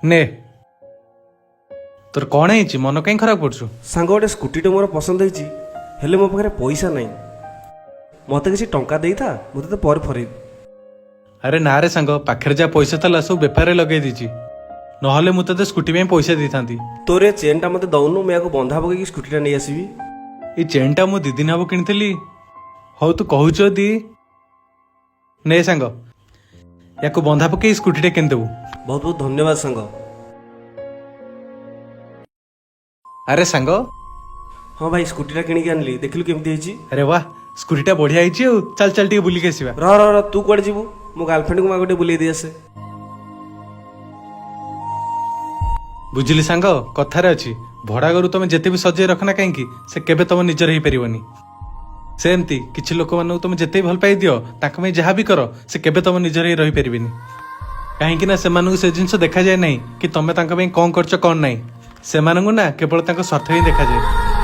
ନେ तोर कौन है मन कहीं खराब करछु सांग गोटे स्कूटी मोर पसंद होइछि हेले मो पाखे पैसा नहीं मते किसी टंका देइथा मते तो पर फरे अरे ना रे सांग पाखरे जा पैसा था सब बेपार लगे दीची नहले मु तते स्कूटी में पैसा दी थांती तोरे चेन टा मते दउनु मैं को बंधा पके स्कूटी टा नहीं आसीबी ये चेन टा मु दी दिन हबो किनथली हो तू कहूच दी ने सांग याको बंधा पके स्कूटी टा किन देबू बहुत बहुत धन्यवाद सांग। अरे सांग हाँ भाई स्कूटी टा किनिक आनली देखिलु केमती हेछि अरे वाह स्कूटी टा बढ़िया हेछि चल चल टिके बुली के आसीबा र तू कुआडे जीवु मो गर्लफ्रेंड को मागोटे बुले दे आसे बुझिली सांग कथारे अछि भड़ा गरु तुम जेते भी सजे रखना कहीं से केबे तुम निजर ही परिबनी सेमती किछि लोक मानू तुम जेते भल पाई दियो ताक में जहाँ भी करो से केबे तुम निजर ही रही परिबनी कहीं ना से से जिनस देखा जाए नहीं कि तुम तांका में कौन करछ कौन नहीं से ना केवल तांका स्वार्थ ही देखा जाए।